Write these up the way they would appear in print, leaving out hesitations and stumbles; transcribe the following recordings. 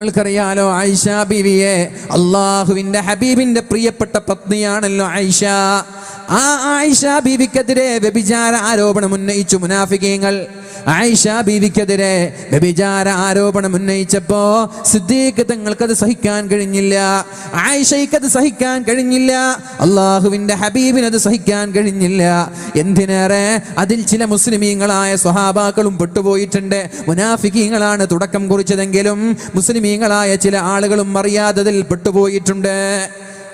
നിങ്ങൾക്കറിയാലോ ആയിഷ ബീവിയെ, അള്ളാഹുവിന്റെ ഹബീബിന്റെ പ്രിയപ്പെട്ട പത്നിയാണല്ലോ ആയിഷ. ആ ആയിഷ ബീവിക്കെതിരെ വ്യഭിചാര ആരോപണം ഉന്നയിച്ചു മുനാഫിക്കീങ്ങൾ. ആയിഷ ബീവിക്കെതിരെ വ്യഭിചാര ആരോപണം ഉന്നയിച്ചപ്പോ സിദ്ദീഖ് തങ്ങൾക്കത് സഹിക്കാൻ കഴിഞ്ഞില്ല, ആയിഷയ്ക്കത് സഹിക്കാൻ കഴിഞ്ഞില്ല, അള്ളാഹുവിന്റെ ഹബീബിനത് സഹിക്കാൻ കഴിഞ്ഞില്ല. എന്തിനേറെ അതിൽ ചില മുസ്ലിമീങ്ങളായ സ്വഹാബാക്കളും പെട്ടുപോയിട്ടുണ്ട്. മുനാഫിക്കീങ്ങളാണ് തുടക്കം കുറിച്ചതെങ്കിലും മുസ്ലിമീങ്ങളായ ചില ആളുകളും അറിയാത്തതിൽ പെട്ടുപോയിട്ടുണ്ട്.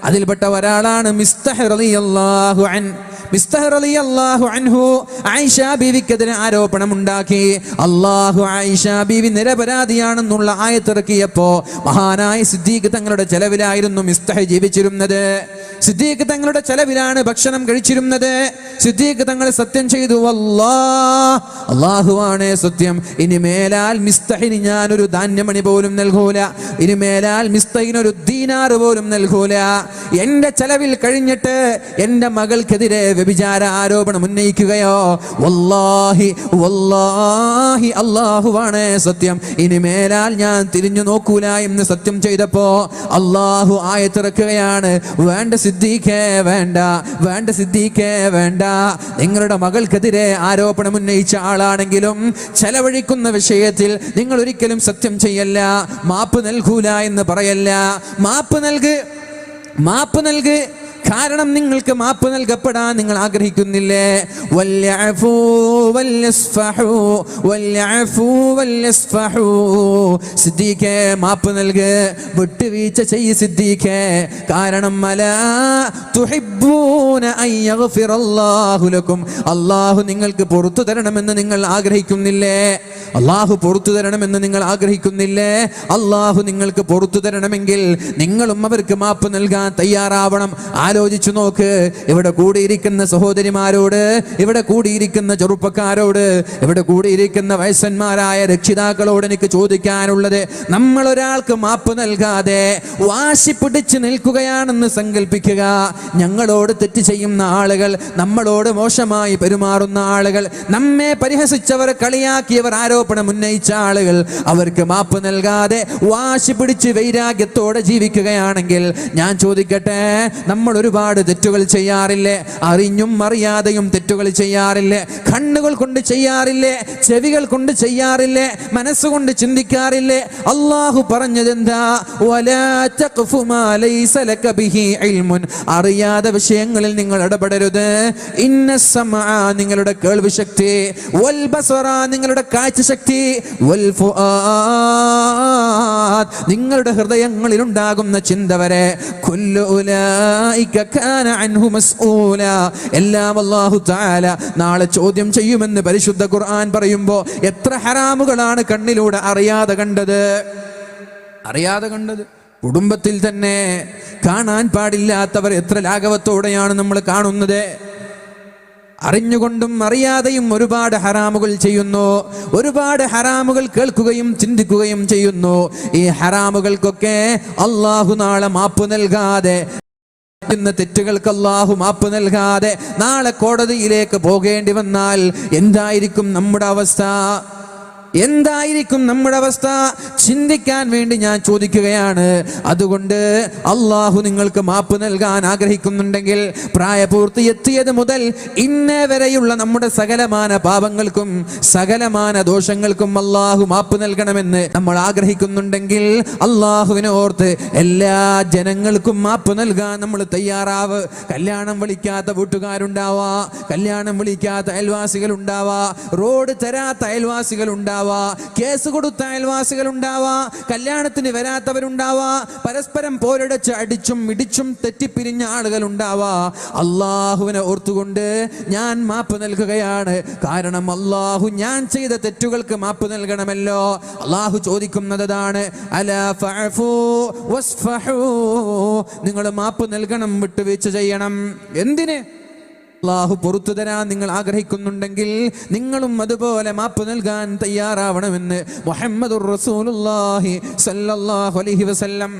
അതിൽപ്പെട്ട ഒരാളാണ് മിസ്തഹ് റളിയല്ലാഹു അൻഹു. മിസ്തഹ് റളിയല്ലാഹു അൻഹു ആയിഷ ബീവിക്കെതിരെ ആരോപണം ഉണ്ടാക്കി. അല്ലാഹു ആയിഷ ബീവി നിരപരാധിയാണെന്നുള്ള ആയത്തിറക്കിയപ്പോ മഹാനായ സിദ്ദീഖ് തങ്ങളുടെ ചെലവിലായിരുന്നു മിസ്തഹ് ജീവിച്ചിരുന്നത്. സിദ്ദീഖ് തങ്ങളുടെ ചെലവിലാണ് ഭക്ഷണം കഴിച്ചിരുന്നത്. സിദ്ദീഖ് തങ്ങൾ സത്യം ചെയ്തു, അല്ലാഹുവാണ് സത്യം, ഇനി മേലാൽ മിസ്തഹിന് ഞാനൊരു ധാന്യമണി പോലും നൽകൂല, ഇനി മേലാൽ മിസ്തഹിനൊരു ദീനാർ പോലും നൽകൂല. എന്റെ ചെലവിൽ കഴിഞ്ഞിട്ട് എന്റെ മകൾക്കെതിരെ വ്യഭിചാര ആരോപണം ഉന്നയിക്കുകയോ, വല്ലാഹി വല്ലാഹി അല്ലാഹുവാണ് സത്യം, ഇനി മേലാൽ ഞാൻ തിരിഞ്ഞു നോക്കൂല എന്ന് സത്യം ചെയ്തപ്പോ അല്ലാഹു ആയത്തിറക്കുകയാണ്, വേണ്ട സിദ്ദീഖേ വേണ്ട, വേണ്ട സിദ്ദീഖേ വേണ്ട. നിങ്ങളുടെ മകൾക്കെതിരെ ആരോപണം ഉന്നയിച്ച ആളാണെങ്കിലും ചെലവഴിക്കുന്ന വിഷയത്തിൽ നിങ്ങൾ ഒരിക്കലും സത്യം ചെയ്യല്ല, മാപ്പ് നൽകൂല എന്ന് പറയല്ല. മാപ്പ് നൽക്. കാരണം നിങ്ങൾക്ക് മാപ്പ് നൽകപ്പെടാൻ നിങ്ങൾ ആഗ്രഹിക്കുന്നില്ലേ? വല്യഅഫൂ വല്യസ്ഫഹൂ വല്യഅഫൂ വല്യസ്ഫഹൂ. സിദ്ദീഖേ മാപ്പ് നൽക്, വിട്ടുവീഴ്ച ചെയ്യ് സിദ്ദീഖേ. കാരണം അലാ തുഹിബ്ബൂന അൻ യഗ്ഫിറല്ലാഹു ലക്കും. അല്ലാഹു നിങ്ങൾക്ക് പുറത്തു തരണമെന്ന് നിങ്ങൾ ആഗ്രഹിക്കുന്നില്ലേ? അല്ലാഹു പുറത്തു തരണമെന്ന് നിങ്ങൾ ആഗ്രഹിക്കുന്നില്ലേ? അല്ലാഹു നിങ്ങൾക്ക് പുറത്തു തരണമെങ്കിൽ നിങ്ങളും അവർക്ക് മാപ്പ് നൽകാൻ തയ്യാറാവണം. ആലോചിച്ചു നോക്ക്. ഇവിടെ കൂടിയിരിക്കുന്ന സഹോദരിമാരോട്, ഇവിടെ കൂടിയിരിക്കുന്ന ചെറുപ്പക്കാരോട്, ഇവിടെ കൂടിയിരിക്കുന്ന വയസ്സന്മാരായ രക്ഷിതാക്കളോട് എനിക്ക് ചോദിക്കാനുള്ളത്, നമ്മൾ ഒരാൾക്ക് മാപ്പ് നൽകാതെ വാശി പിടിച്ച് നിൽക്കുകയാണെന്ന് സങ്കല്പിക്കുക. ഞങ്ങളോട് തെറ്റ് ചെയ്യുന്ന ആളുകൾ, നമ്മളോട് മോശമായി പെരുമാറുന്ന ആളുകൾ, നമ്മെ പരിഹസിച്ചവർ, കളിയാക്കിയവർ, ആരോപണം ഉന്നയിച്ച ആളുകൾ, അവർക്ക് മാപ്പ് നൽകാതെ വാശി പിടിച്ച് വൈരാഗ്യത്തോടെ ജീവിക്കുകയാണെങ്കിൽ ഞാൻ ചോദിക്കട്ടെ, നമ്മൾ ഒരുപാട് തെറ്റുകൾ ചെയ്യാറില്ലേ? അറിഞ്ഞും അറിയാതെയും തെറ്റുകൾ ചെയ്യാറില്ലേ? കണ്ണുകൾ കൊണ്ട് ചെയ്യാറില്ലേ? ചെവികൾ കൊണ്ട് ചെയ്യാറില്ലേ? മനസ്സുകൊണ്ട് ചിന്തിക്കാറില്ലേ? അല്ലാഹു പറഞ്ഞതെന്താ? വലാ തഖ്ഫു മാ ലൈസ ലക ബിഹി ഇൽമുൻ. അറിയാത്ത വിഷയങ്ങളിൽ നിങ്ങൾ ഇടപെടരുത്. ഇന്നസ്സമഅ നിങ്ങളുടെ കേൾവി ശക്തി, വൽ ബസറ നിങ്ങളുടെ കാഴ്ച ശക്തി, വൽ ഫുആദ് നിങ്ങളുടെ ഹൃദയങ്ങളിൽ ഉണ്ടാകുന്ന ചിന്ത വരെ, കുല്ലു ഉലൈക കാന അൻഹു മസ്ഊല, എല്ലാം അല്ലാഹു തആല നാളെ ചോദ്യം ചെയ്യുമെന്ന് പരിശുദ്ധ ഖുർആൻ പറയുമ്പോൾ എത്ര ഹറാമുകളാണ് കണ്ണിലൂടെ അറിയാതെ കണ്ടത്. കുടുംബത്തിൽ തന്നെ കാണാൻ പാടില്ലാത്തവർ എത്ര ലാഘവത്തോടെയാണ് നമ്മൾ കാണുന്നത്. അറിഞ്ഞുകൊണ്ടും അറിയാതെയും ഒരുപാട് ഹറാമുകൾ ചെയ്യുന്നു, ഒരുപാട് ഹറാമുകൾ കേൾക്കുകയും ചിന്തിക്കുകയും ചെയ്യുന്നു. ഈ ഹറാമുകൾക്കൊക്കെ അല്ലാഹു നാളെ മാപ്പ് നൽകാതെ, തെറ്റുകൾക്ക് അല്ലാഹു മാപ്പ് നൽകാതെ നാളെ കോടതിയിലേക്ക് പോകേണ്ടി വന്നാൽ എന്തായിരിക്കും നമ്മുടെ അവസ്ഥ? എന്തായിരിക്കും നമ്മുടെ അവസ്ഥ? ചിന്തിക്കാൻ വേണ്ടി ഞാൻ ചോദിക്കുകയാണ്. അതുകൊണ്ട് അല്ലാഹു നിങ്ങൾക്ക് മാപ്പ് നൽകാൻ ആഗ്രഹിക്കുന്നുണ്ടെങ്കിൽ പ്രായപൂർത്തി എത്തിയത് മുതൽ ഇന്നേ വരെയുള്ള നമ്മുടെ സകലമാന പാപങ്ങൾക്കും സകലമാന ദോഷങ്ങൾക്കും അല്ലാഹു മാപ്പ് നൽകണമെന്ന് നമ്മൾ ആഗ്രഹിക്കുന്നുണ്ടെങ്കിൽ അല്ലാഹുവിനെ ഓർത്ത് എല്ലാ ജനങ്ങൾക്കും മാപ്പ് നൽകാൻ നമ്മൾ തയ്യാറാവ്. കല്യാണം വിളിക്കാത്ത വീട്ടുകാരുണ്ടാവാ, കല്യാണം വിളിക്കാത്ത അയൽവാസികൾ ഉണ്ടാവാ, റോഡ് തരാത്ത അയൽവാസികൾ ഉണ്ടാവാ, കേസ് കൊടുത്ത അയൽവാസികൾ ഉണ്ടാവാ, കല്യാണത്തിന് വരാത്തവരുണ്ടാവാ, പരസ്പരം പോരടിച്ച് അടിച്ചും ഇടിച്ചും തെറ്റിപ്പിരിഞ്ഞ ആളുകൾ ഉണ്ടാവാ. അല്ലാഹുവിനെ ഓർത്തുകൊണ്ട് ഞാൻ മാപ്പ് നൽകുകയാണ്. കാരണം അല്ലാഹു ഞാൻ ചെയ്ത തെറ്റുകൾക്ക് മാപ്പ് നൽകണമല്ലോ. അല്ലാഹു ചോദിക്കുന്നതാണ്, അലാ ഫഅഫു വസ്ഫഹു, നിങ്ങൾ മാപ്പ് നൽകണം, വിട്ടുവീഴ്ച ചെയ്യണം. എന്തിന്? അല്ലാഹു പുറത്തു തരാൻ നിങ്ങൾ ആഗ്രഹിക്കുന്നുണ്ടെങ്കിൽ നിങ്ങളും അതുപോലെ മാപ്പ് നൽകാൻ തയ്യാറാവണമെന്ന് മുഹമ്മദുർ റസൂലുള്ളാഹി സ്വല്ലല്ലാഹു അലൈഹി വസല്ലം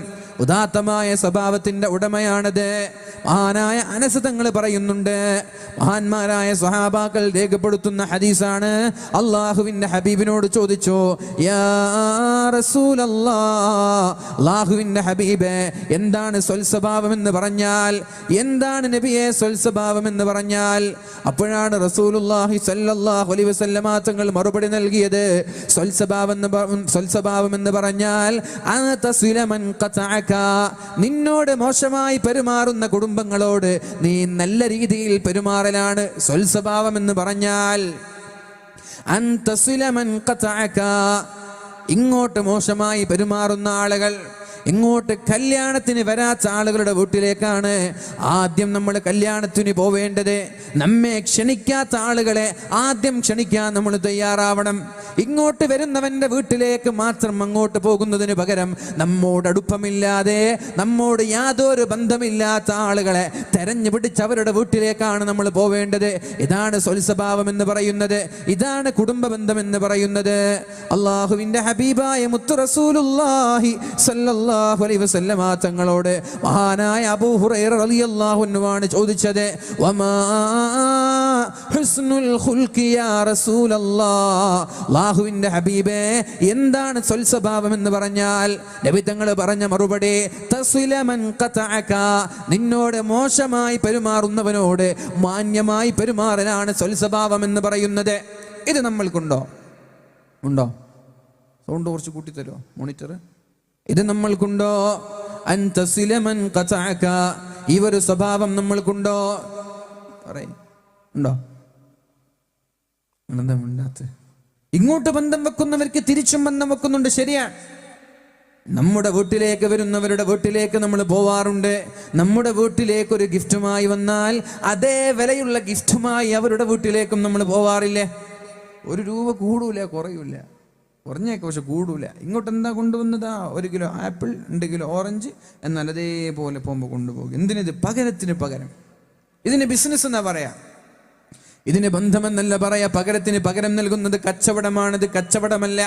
ഉദാത്തമായ സ്വഭാവത്തിന്റെ ഉടമയാണത്. മഹാനായ അനസ് തങ്ങൾ പറയുന്നുണ്ട്, മഹാന്മാരായ സ്വഹാബാക്കൾ രേഖപ്പെടുത്തുന്ന ഹദീസാണ്. അള്ളാഹുവിന്റെ ഹബീബിനോട് ചോദിച്ചു, യാ റസൂലല്ലാഹ്, അള്ളാഹുവിന്റെ ഹബീബേ, എന്താണ് സ്വൽസ്വഭാവം എന്ന് പറഞ്ഞാൽ, എന്താണ് നബിയെ സ്വൽസ്വഭാവം എന്ന് പറഞ്ഞാൽ? അപ്പോഴാണ് റസൂലുള്ളാഹി സ്വല്ലല്ലാഹു അലൈഹി വസല്ലമ തങ്ങൾ മറുപടി നൽകിയത്, സ്വൽസ്വഭാവം എന്ന് പറഞ്ഞാൽ നിന്നോട് മോശമായി പെരുമാറുന്ന കുടുംബങ്ങളോട് നീ നല്ല രീതിയിൽ പെരുമാറലാണ് സ്വൽസ്വഭാവം എന്ന് പറഞ്ഞാൽ. ഇങ്ങോട്ട് മോശമായി പെരുമാറുന്ന ആളുകൾ, ഇങ്ങോട്ട് കല്യാണത്തിന് വരാത്ത ആളുകളുടെ വീട്ടിലേക്കാണ് ആദ്യം നമ്മൾ കല്യാണത്തിന് പോവേണ്ടത്. നമ്മെ ക്ഷണിക്കാത്ത ആളുകളെ ആദ്യം ക്ഷണിക്കാൻ നമ്മൾ തയ്യാറാവണം. ഇങ്ങോട്ട് വരുന്നവന്റെ വീട്ടിലേക്ക് മാത്രം അങ്ങോട്ട് പോകുന്നതിന് പകരം നമ്മോട് അടുപ്പമില്ലാതെ, നമ്മോട് യാതൊരു ബന്ധമില്ലാത്ത ആളുകളെ തെരഞ്ഞു പിടിച്ച് അവരുടെ വീട്ടിലേക്കാണ് നമ്മൾ പോവേണ്ടത്. ഇതാണ് സ്വൽസ്വഭാവം എന്ന് പറയുന്നത്, ഇതാണ് കുടുംബ ബന്ധം എന്ന് പറയുന്നത്. അള്ളാഹുവിന്റെ ഹബീബായ മുത്തു റസൂലുള്ളാഹി സ്വല്ലല്ലാഹു അലൈഹി വസല്ലമ തങ്ങളോട് മഹാനായ അബൂ ഹുറൈറ റളിയല്ലാഹു അൻഹു ആണ് ചോദിച്ചത്, വമാ ഹുസ്നുൽ ഖുൽഖി യാ റസൂലല്ലാഹ്, അല്ലാഹുവിന്റെ ഹബീബേ, എന്താണ് സ്വൽസ്വഭാവം എന്ന് പറഞ്ഞാൽ? നബി തങ്ങൾ പറഞ്ഞ മറുപടി, തസ്ല മൻ ഖതഅക, നിന്നോട് മോശമായി പെരുമാറുന്നവനോട് മാന്യമായി പെരുമാറലാണ് സ്വൽസ്വഭാവം എന്ന് പറയുന്നത്. ഇത് നമ്മൾക്കുണ്ടോ? ഉണ്ടോ? സൗണ്ട് കുറച്ച് കൂട്ടിത്തരുമോ മോണിറ്റർ? ഇത് നമ്മൾക്കുണ്ടോ? അൻ തസ്ല മൻ ഖതഅക, ഈ ഒരു സ്വഭാവം നമ്മൾക്കുണ്ടോ? പറയ്, ഉണ്ടോ? എന്താ മിണ്ടാത്തെ? ഇങ്ങോട്ട് ബന്ധം വെക്കുന്നവർക്ക് തിരിച്ചും ബന്ധം വെക്കുന്നുണ്ട്, ശരിയാണ്. നമ്മുടെ വീട്ടിലേക്ക് വരുന്നവരുടെ വീട്ടിലേക്ക് നമ്മൾ പോവാറുണ്ട്. നമ്മുടെ വീട്ടിലേക്ക് ഒരു ഗിഫ്റ്റുമായി വന്നാൽ അതേ വിലയുള്ള ഗിഫ്റ്റുമായി അവരുടെ വീട്ടിലേക്കും നമ്മൾ പോവാറില്ലേ? ഒരു രൂപ കൂടൂല, കുറയൂല, കുറഞ്ഞേക്കെ പക്ഷെ കൂടൂല. ഇങ്ങോട്ട് എന്താ കൊണ്ടുവന്നതാ? 1 കിലോ ആപ്പിൾ, 2 കിലോ ഓറഞ്ച്, എന്നാൽ അതേപോലെ പോകുമ്പോൾ കൊണ്ടുപോകും. എന്തിനിത്? പകരത്തിന് പകരം. ഇതിന് ബിസിനസ് എന്നാ പറയാ, ഇതിന് ബന്ധമെന്നല്ല പറയാ. പകരത്തിന് പകരം നൽകുന്നത് കച്ചവടമാണിത്, കച്ചവടമല്ല.